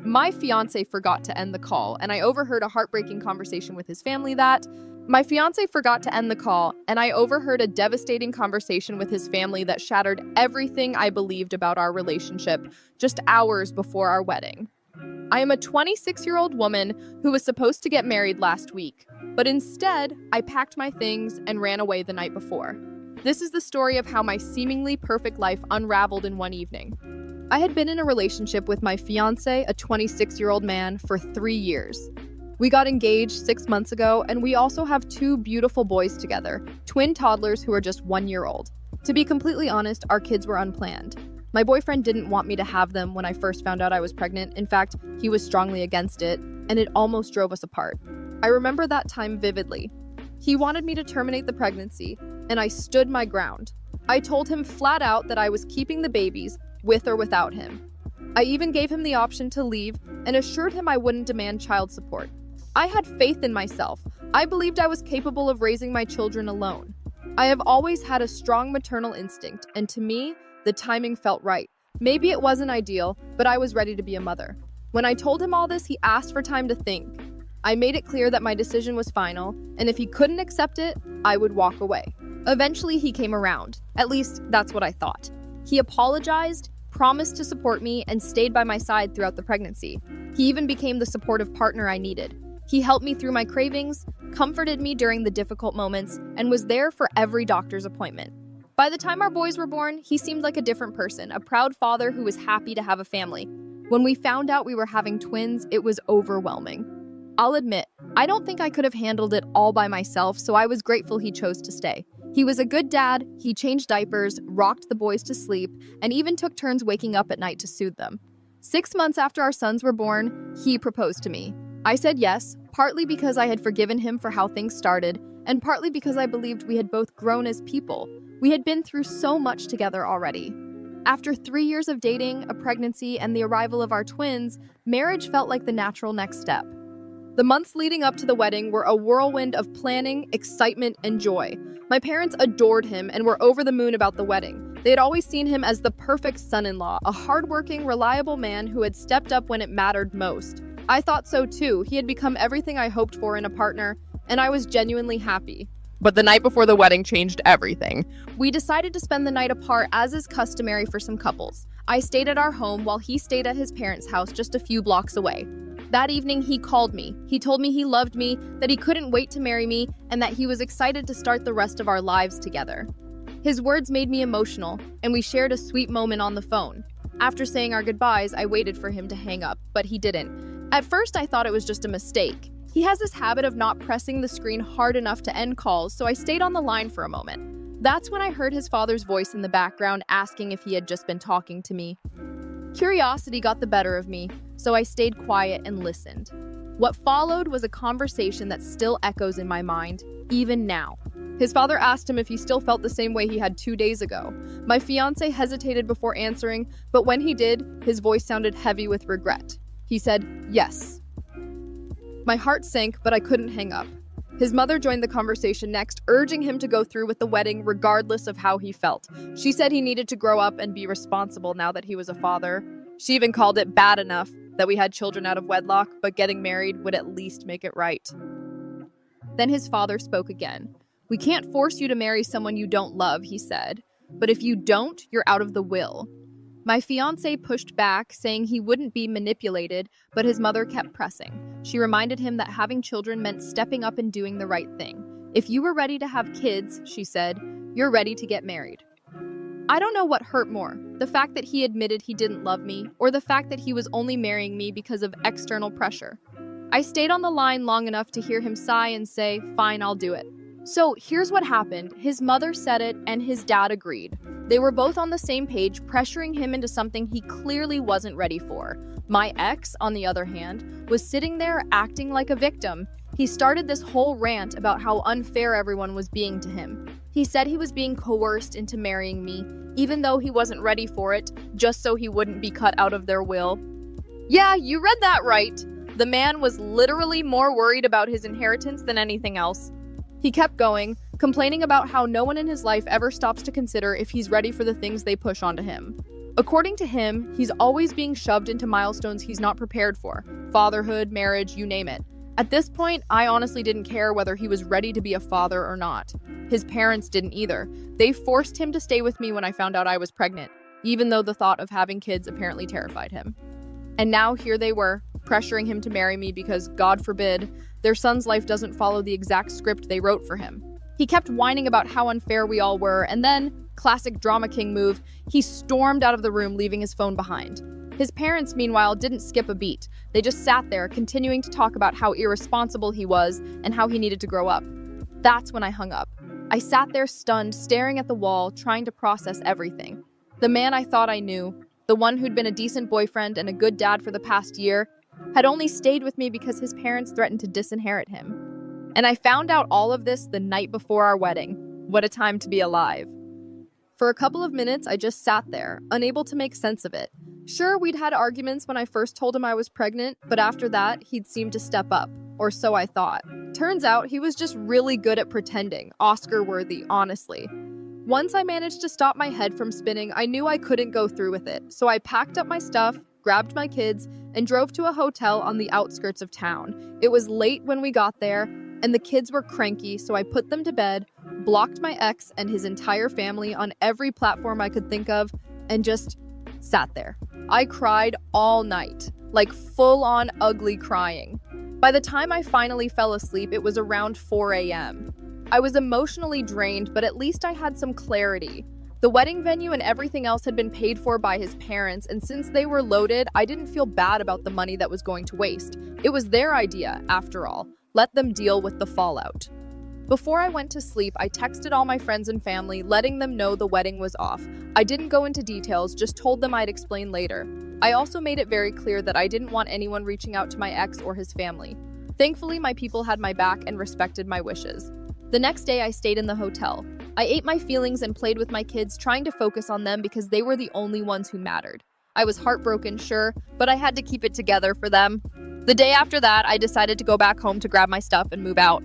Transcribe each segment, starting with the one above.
My fiance forgot to end the call, and I overheard a heartbreaking conversation with his family that My fiance forgot to end the call, and I overheard a devastating conversation with his family that shattered everything I believed about our relationship just hours before our wedding. I am a 26-year-old woman who was supposed to get married last week, but instead, I packed my things and ran away the night before. This is the story of how my seemingly perfect life unraveled in one evening. I had been in a relationship with my fiance, a 26-year-old man, for 3 years. We got engaged 6 months ago, and we also have 2 beautiful boys together, twin toddlers who are just 1 year old. To be completely honest, our kids were unplanned. My boyfriend didn't want me to have them when I first found out I was pregnant. In fact, he was strongly against it, and it almost drove us apart. I remember that time vividly. He wanted me to terminate the pregnancy, and I stood my ground. I told him flat out that I was keeping the babies, with or without him. I even gave him the option to leave and assured him I wouldn't demand child support. I had faith in myself. I believed I was capable of raising my children alone. I have always had a strong maternal instinct, and to me, the timing felt right. Maybe it wasn't ideal, but I was ready to be a mother. When I told him all this, he asked for time to think. I made it clear that my decision was final, and if he couldn't accept it, I would walk away. Eventually, he came around. At least, that's what I thought. He apologized, promised to support me, and stayed by my side throughout the pregnancy. He even became the supportive partner I needed. He helped me through my cravings, comforted me during the difficult moments, and was there for every doctor's appointment. By the time our boys were born, he seemed like a different person, a proud father who was happy to have a family. When we found out we were having twins, it was overwhelming. I'll admit, I don't think I could have handled it all by myself, so I was grateful he chose to stay. He was a good dad, he changed diapers, rocked the boys to sleep, and even took turns waking up at night to soothe them. 6 months after our sons were born, he proposed to me. I said yes, partly because I had forgiven him for how things started, and partly because I believed we had both grown as people. We had been through so much together already. After 3 years of dating, a pregnancy, and the arrival of our twins, marriage felt like the natural next step. The months leading up to the wedding were a whirlwind of planning, excitement, and joy. My parents adored him and were over the moon about the wedding. They had always seen him as the perfect son-in-law, a hardworking, reliable man who had stepped up when it mattered most. I thought so too. He had become everything I hoped for in a partner, and I was genuinely happy. But the night before the wedding changed everything. We decided to spend the night apart, as is customary for some couples. I stayed at our home while he stayed at his parents' house just a few blocks away. That evening, he called me. He told me he loved me, that he couldn't wait to marry me, and that he was excited to start the rest of our lives together. His words made me emotional, and we shared a sweet moment on the phone. After saying our goodbyes, I waited for him to hang up, but he didn't. At first, I thought it was just a mistake. He has this habit of not pressing the screen hard enough to end calls, so I stayed on the line for a moment. That's when I heard his father's voice in the background asking if he had just been talking to me. Curiosity got the better of me, so I stayed quiet and listened. What followed was a conversation that still echoes in my mind, even now. His father asked him if he still felt the same way he had 2 days ago. My fiance hesitated before answering, but when he did, his voice sounded heavy with regret. He said, "Yes." My heart sank, but I couldn't hang up. His mother joined the conversation next, urging him to go through with the wedding regardless of how he felt. She said he needed to grow up and be responsible now that he was a father. She even called it bad enough that we had children out of wedlock, but getting married would at least make it right. Then his father spoke again. "We can't force you to marry someone you don't love," he said. "But if you don't, you're out of the will." My fiancé pushed back, saying he wouldn't be manipulated, but his mother kept pressing. She reminded him that having children meant stepping up and doing the right thing. "If you were ready to have kids," she said, "you're ready to get married." I don't know what hurt more, the fact that he admitted he didn't love me, or the fact that he was only marrying me because of external pressure. I stayed on the line long enough to hear him sigh and say, "Fine, I'll do it." So here's what happened. His mother said it, and his dad agreed. They were both on the same page, pressuring him into something he clearly wasn't ready for. My ex, on the other hand, was sitting there acting like a victim. He started this whole rant about how unfair everyone was being to him. He said he was being coerced into marrying me, even though he wasn't ready for it, just so he wouldn't be cut out of their will. Yeah, you read that right. The man was literally more worried about his inheritance than anything else. He kept going, complaining about how no one in his life ever stops to consider if he's ready for the things they push onto him. According to him, he's always being shoved into milestones he's not prepared for. Fatherhood, marriage, you name it. At this point, I honestly didn't care whether he was ready to be a father or not. His parents didn't either. They forced him to stay with me when I found out I was pregnant, even though the thought of having kids apparently terrified him. And now here they were, pressuring him to marry me because, God forbid, their son's life doesn't follow the exact script they wrote for him. He kept whining about how unfair we all were, and then, classic drama king move, he stormed out of the room, leaving his phone behind. His parents, meanwhile, didn't skip a beat. They just sat there, continuing to talk about how irresponsible he was and how he needed to grow up. That's when I hung up. I sat there stunned, staring at the wall, trying to process everything. The man I thought I knew, the one who'd been a decent boyfriend and a good dad for the past year, had only stayed with me because his parents threatened to disinherit him. And I found out all of this the night before our wedding. What a time to be alive. For a couple of minutes, I just sat there, unable to make sense of it. Sure, we'd had arguments when I first told him I was pregnant, but after that, he'd seemed to step up, or so I thought. Turns out, he was just really good at pretending, Oscar-worthy, honestly. Once I managed to stop my head from spinning, I knew I couldn't go through with it, so I packed up my stuff, grabbed my kids, and drove to a hotel on the outskirts of town. It was late when we got there, and the kids were cranky, so I put them to bed, blocked my ex and his entire family on every platform I could think of, and just sat there. I cried all night, like full-on ugly crying. By the time I finally fell asleep, it was around 4 a.m. I was emotionally drained, but at least I had some clarity. The wedding venue and everything else had been paid for by his parents, and since they were loaded, I didn't feel bad about the money that was going to waste. It was their idea, after all. Let them deal with the fallout. Before I went to sleep, I texted all my friends and family, letting them know the wedding was off. I didn't go into details, just told them I'd explain later. I also made it very clear that I didn't want anyone reaching out to my ex or his family. Thankfully, my people had my back and respected my wishes. The next day, I stayed in the hotel. I ate my feelings and played with my kids, trying to focus on them because they were the only ones who mattered. I was heartbroken, sure, but I had to keep it together for them. The day after that, I decided to go back home to grab my stuff and move out.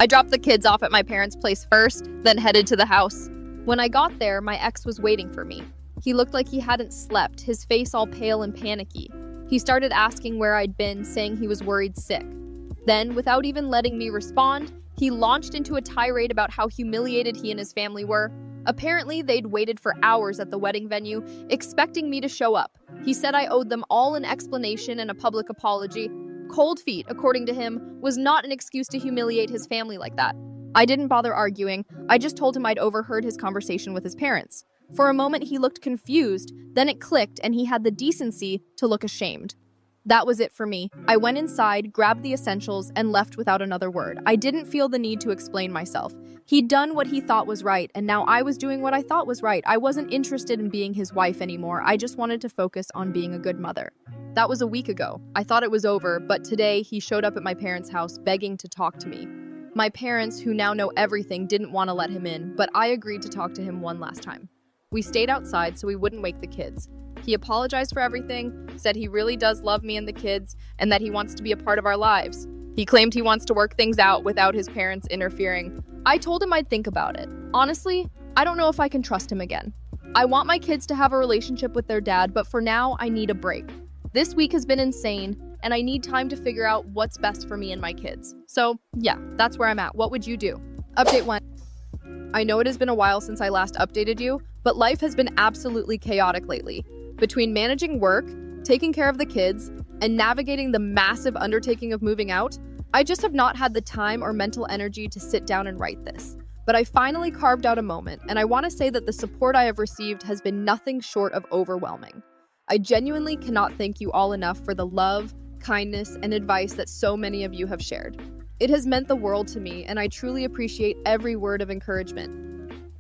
I dropped the kids off at my parents' place first, then headed to the house. When I got there, my ex was waiting for me. He looked like he hadn't slept, his face all pale and panicky. He started asking where I'd been, saying he was worried sick. Then, without even letting me respond, he launched into a tirade about how humiliated he and his family were. Apparently, they'd waited for hours at the wedding venue, expecting me to show up. He said I owed them all an explanation and a public apology. Cold feet, according to him, was not an excuse to humiliate his family like that. I didn't bother arguing. I just told him I'd overheard his conversation with his parents. For a moment, he looked confused, then it clicked and he had the decency to look ashamed. That was it for me. I went inside, grabbed the essentials, and left without another word. I didn't feel the need to explain myself. He'd done what he thought was right, and now I was doing what I thought was right. I wasn't interested in being his wife anymore. I just wanted to focus on being a good mother. That was a week ago. I thought it was over, but today he showed up at my parents' house begging to talk to me. My parents, who now know everything, didn't want to let him in, but I agreed to talk to him one last time. We stayed outside so we wouldn't wake the kids. He apologized for everything, said he really does love me and the kids, and that he wants to be a part of our lives. He claimed he wants to work things out without his parents interfering. I told him I'd think about it. Honestly, I don't know if I can trust him again. I want my kids to have a relationship with their dad, but for now, I need a break. This week has been insane, and I need time to figure out what's best for me and my kids. So, yeah, that's where I'm at. What would you do? Update 1. I know it has been a while since I last updated you, but life has been absolutely chaotic lately. Between managing work, taking care of the kids, and navigating the massive undertaking of moving out, I just have not had the time or mental energy to sit down and write this. But I finally carved out a moment, and I want to say that the support I have received has been nothing short of overwhelming. I genuinely cannot thank you all enough for the love, kindness, and advice that so many of you have shared. It has meant the world to me, and I truly appreciate every word of encouragement.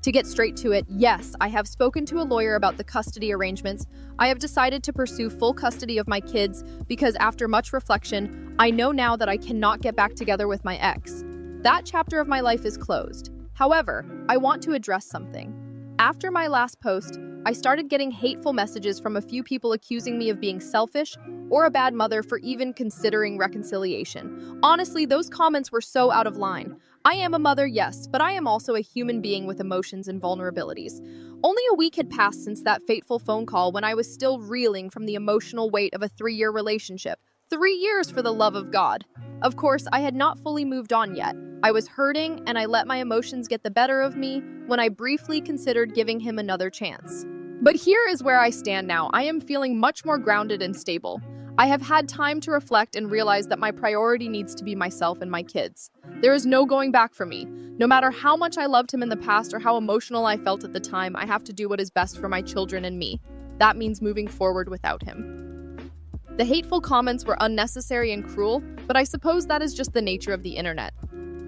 To get straight to it, yes, I have spoken to a lawyer about the custody arrangements. I have decided to pursue full custody of my kids because after much reflection, I know now that I cannot get back together with my ex. That chapter of my life is closed. However, I want to address something. After my last post, I started getting hateful messages from a few people accusing me of being selfish or a bad mother for even considering reconciliation. Honestly, those comments were so out of line. I am a mother, yes, but I am also a human being with emotions and vulnerabilities. Only a week had passed since that fateful phone call when I was still reeling from the emotional weight of a 3-year relationship. 3 years, for the love of God. Of course, I had not fully moved on yet. I was hurting, and I let my emotions get the better of me when I briefly considered giving him another chance. But here is where I stand now. I am feeling much more grounded and stable. I have had time to reflect and realize that my priority needs to be myself and my kids. There is no going back for me. No matter how much I loved him in the past or how emotional I felt at the time, I have to do what is best for my children and me. That means moving forward without him. The hateful comments were unnecessary and cruel, but I suppose that is just the nature of the internet.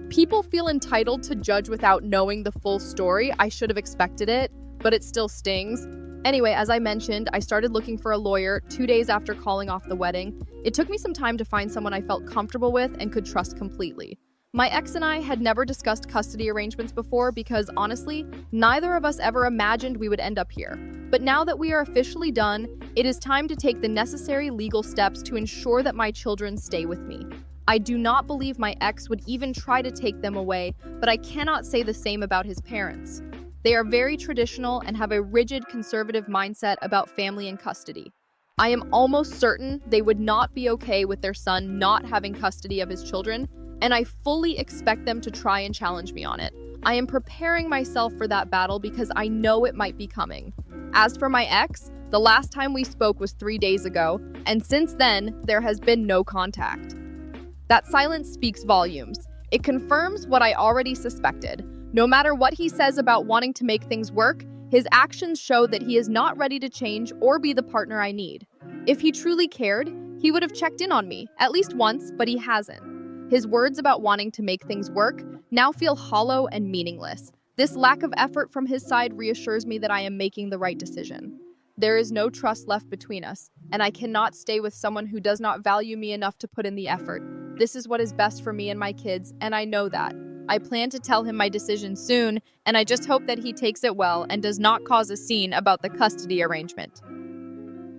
People feel entitled to judge without knowing the full story. I should have expected it, but it still stings. Anyway, as I mentioned, I started looking for a lawyer 2 days after calling off the wedding. It took me some time to find someone I felt comfortable with and could trust completely. My ex and I had never discussed custody arrangements before because, honestly, neither of us ever imagined we would end up here. But now that we are officially done, it is time to take the necessary legal steps to ensure that my children stay with me. I do not believe my ex would even try to take them away, but I cannot say the same about his parents. They are very traditional and have a rigid conservative mindset about family and custody. I am almost certain they would not be okay with their son not having custody of his children, and I fully expect them to try and challenge me on it. I am preparing myself for that battle because I know it might be coming. As for my ex, the last time we spoke was 3 days ago, and since then, there has been no contact. That silence speaks volumes. It confirms what I already suspected. No matter what he says about wanting to make things work, his actions show that he is not ready to change or be the partner I need. If he truly cared, he would have checked in on me, at least once, but he hasn't. His words about wanting to make things work now feel hollow and meaningless. This lack of effort from his side reassures me that I am making the right decision. There is no trust left between us, and I cannot stay with someone who does not value me enough to put in the effort. This is what is best for me and my kids, and I know that. I plan to tell him my decision soon, and I just hope that he takes it well and does not cause a scene about the custody arrangement.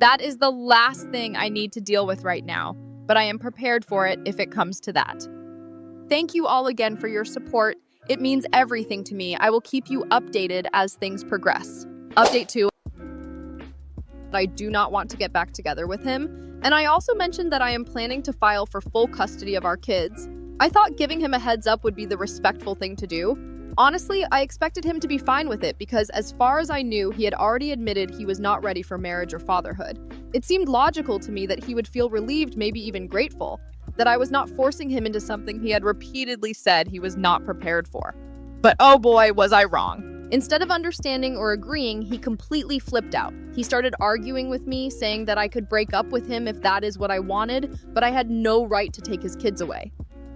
That is the last thing I need to deal with right now, but I am prepared for it if it comes to that. Thank you all again for your support. It means everything to me. I will keep you updated as things progress. Update 2. I do not want to get back together with him, and I also mentioned that I am planning to file for full custody of our kids. I thought giving him a heads up would be the respectful thing to do. Honestly, I expected him to be fine with it because as far as I knew, he had already admitted he was not ready for marriage or fatherhood. It seemed logical to me that he would feel relieved, maybe even grateful, that I was not forcing him into something he had repeatedly said he was not prepared for. But oh boy, was I wrong. Instead of understanding or agreeing, he completely flipped out. He started arguing with me, saying that I could break up with him if that is what I wanted, but I had no right to take his kids away.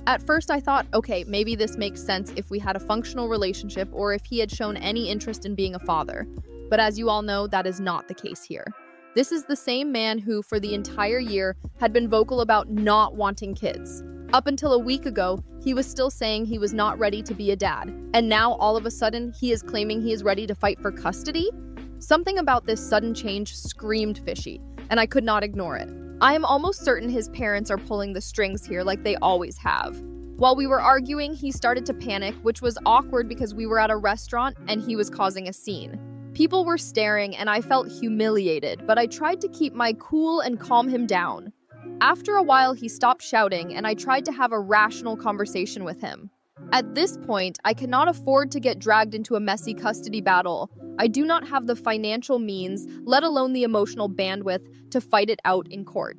At first I thought, okay, maybe this makes sense if we had a functional relationship or if he had shown any interest in being a father. But as you all know, that is not the case here. This is the same man who, for the entire year, had been vocal about not wanting kids. Up until a week ago, he was still saying he was not ready to be a dad. And now, all of a sudden, he is claiming he is ready to fight for custody? Something about this sudden change screamed fishy, and I could not ignore it. I am almost certain his parents are pulling the strings here like they always have. While we were arguing, he started to panic, which was awkward because we were at a restaurant and he was causing a scene. People were staring and I felt humiliated, but I tried to keep my cool and calm him down. After a while, he stopped shouting and I tried to have a rational conversation with him. At this point, I cannot afford to get dragged into a messy custody battle. I do not have the financial means, let alone the emotional bandwidth, to fight it out in court.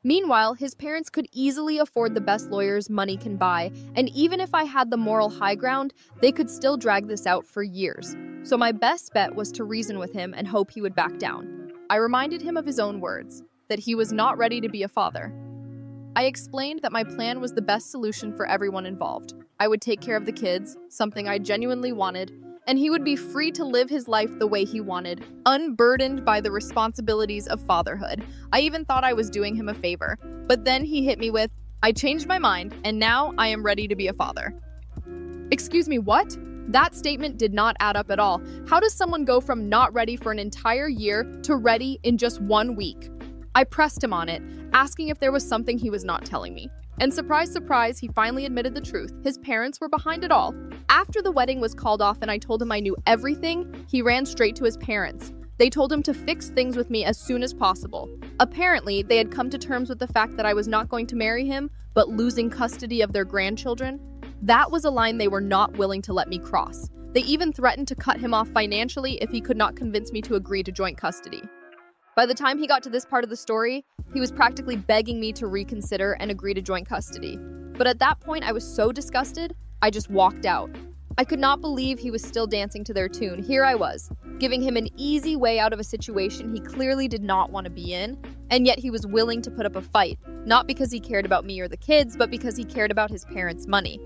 Meanwhile, his parents could easily afford the best lawyers money can buy, and even if I had the moral high ground, they could still drag this out for years. So my best bet was to reason with him and hope he would back down. I reminded him of his own words, that he was not ready to be a father. I explained that my plan was the best solution for everyone involved. I would take care of the kids, something I genuinely wanted, and he would be free to live his life the way he wanted, unburdened by the responsibilities of fatherhood. I even thought I was doing him a favor, but then he hit me with, I changed my mind, and now I am ready to be a father. Excuse me, what? That statement did not add up at all. How does someone go from not ready for an entire year to ready in just 1 week? I pressed him on it, asking if there was something he was not telling me. And surprise, surprise, he finally admitted the truth. His parents were behind it all. After the wedding was called off and I told him I knew everything, he ran straight to his parents. They told him to fix things with me as soon as possible. Apparently, they had come to terms with the fact that I was not going to marry him, but losing custody of their grandchildren. That was a line they were not willing to let me cross. They even threatened to cut him off financially if he could not convince me to agree to joint custody. By the time he got to this part of the story, he was practically begging me to reconsider and agree to joint custody. But at that point, I was so disgusted, I just walked out. I could not believe he was still dancing to their tune. Here I was, giving him an easy way out of a situation he clearly did not want to be in, and yet he was willing to put up a fight, not because he cared about me or the kids, but because he cared about his parents' money.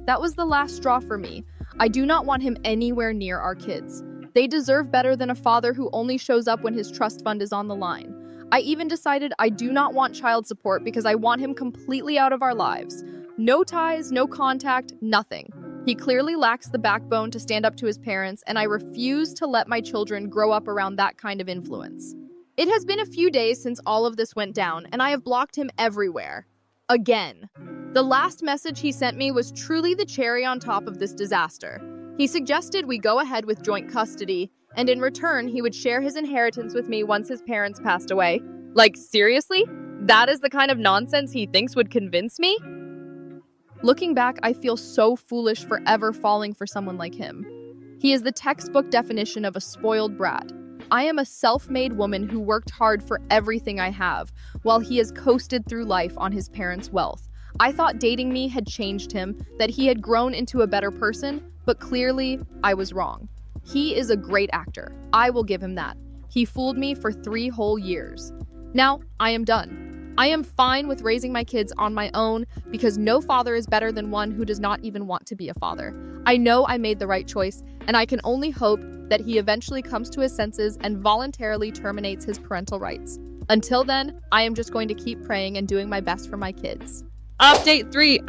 That was the last straw for me. I do not want him anywhere near our kids. They deserve better than a father who only shows up when his trust fund is on the line. I even decided I do not want child support because I want him completely out of our lives. No ties, no contact, nothing. He clearly lacks the backbone to stand up to his parents, and I refuse to let my children grow up around that kind of influence. It has been a few days since all of this went down, and I have blocked him everywhere. Again. The last message he sent me was truly the cherry on top of this disaster. He suggested we go ahead with joint custody, and in return, he would share his inheritance with me once his parents passed away. Like, seriously? That is the kind of nonsense he thinks would convince me? Looking back, I feel so foolish for ever falling for someone like him. He is the textbook definition of a spoiled brat. I am a self-made woman who worked hard for everything I have, while he has coasted through life on his parents' wealth. I thought dating me had changed him, that he had grown into a better person, but clearly, I was wrong. He is a great actor. I will give him that. He fooled me for 3 whole years. Now, I am done. I am fine with raising my kids on my own because no father is better than one who does not even want to be a father. I know I made the right choice, and I can only hope that he eventually comes to his senses and voluntarily terminates his parental rights. Until then, I am just going to keep praying and doing my best for my kids. Update 3.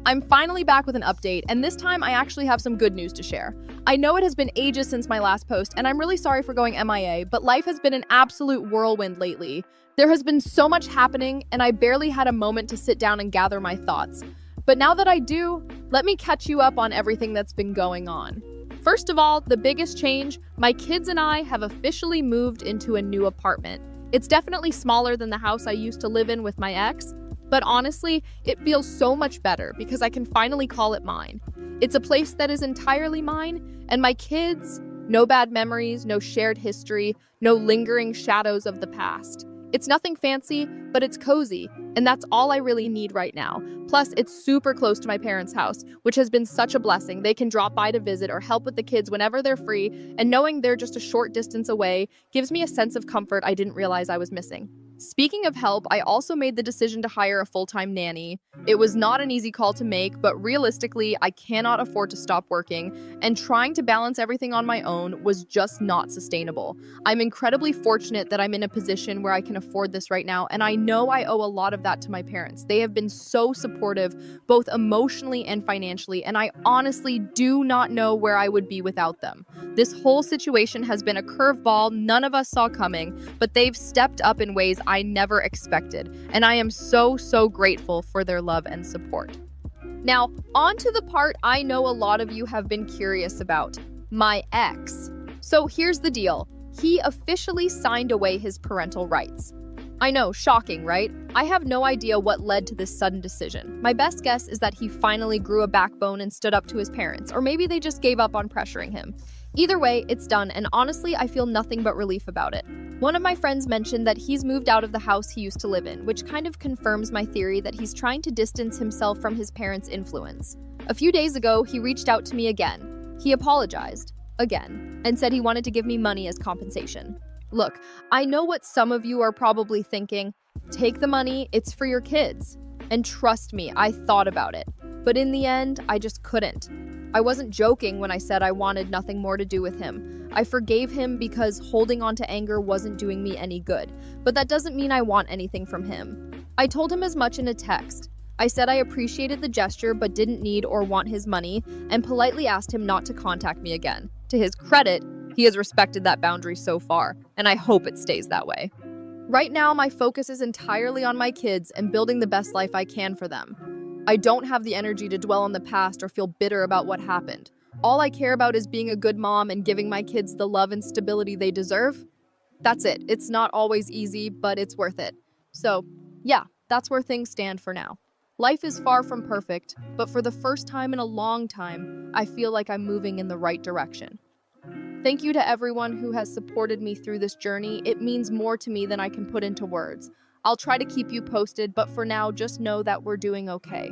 I'm finally back with an update, and this time I actually have some good news to share. I know it has been ages since my last post, and I'm really sorry for going MIA, but life has been an absolute whirlwind lately. There has been so much happening, and I barely had a moment to sit down and gather my thoughts. But now that I do, let me catch you up on everything that's been going on. First of all, the biggest change, my kids and I have officially moved into a new apartment. It's definitely smaller than the house I used to live in with my ex, but honestly, it feels so much better because I can finally call it mine. It's a place that is entirely mine, and my kids, no bad memories, no shared history, no lingering shadows of the past. It's nothing fancy, but it's cozy, and that's all I really need right now. Plus, it's super close to my parents' house, which has been such a blessing. They can drop by to visit or help with the kids whenever they're free, and knowing they're just a short distance away gives me a sense of comfort I didn't realize I was missing. Speaking of help, I also made the decision to hire a full-time nanny. It was not an easy call to make, but realistically, I cannot afford to stop working, and trying to balance everything on my own was just not sustainable. I'm incredibly fortunate that I'm in a position where I can afford this right now, and I know I owe a lot of that to my parents. They have been so supportive, both emotionally and financially, and I honestly do not know where I would be without them. This whole situation has been a curveball none of us saw coming, but they've stepped up in ways I never expected, and I am so grateful for their love and support. Now, on to the part I know a lot of you have been curious about, my ex. So here's the deal. He officially signed away his parental rights. I know, shocking, right? I have no idea what led to this sudden decision. My best guess is that he finally grew a backbone and stood up to his parents, or maybe they just gave up on pressuring him. Either way, it's done, and honestly, I feel nothing but relief about it. One of my friends mentioned that he's moved out of the house he used to live in, which kind of confirms my theory that he's trying to distance himself from his parents' influence. A few days ago, he reached out to me again. He apologized, again, and said he wanted to give me money as compensation. Look, I know what some of you are probably thinking. Take the money, it's for your kids. And trust me, I thought about it. But in the end, I just couldn't. I wasn't joking when I said I wanted nothing more to do with him. I forgave him because holding on to anger wasn't doing me any good. But that doesn't mean I want anything from him. I told him as much in a text. I said I appreciated the gesture but didn't need or want his money, and politely asked him not to contact me again. To his credit, he has respected that boundary so far, and I hope it stays that way. Right now, my focus is entirely on my kids and building the best life I can for them. I don't have the energy to dwell on the past or feel bitter about what happened. All I care about is being a good mom and giving my kids the love and stability they deserve. That's it. It's not always easy, but it's worth it. So, yeah, that's where things stand for now. Life is far from perfect, but for the first time in a long time, I feel like I'm moving in the right direction. Thank you to everyone who has supported me through this journey. It means more to me than I can put into words. I'll try to keep you posted, but for now, just know that we're doing okay.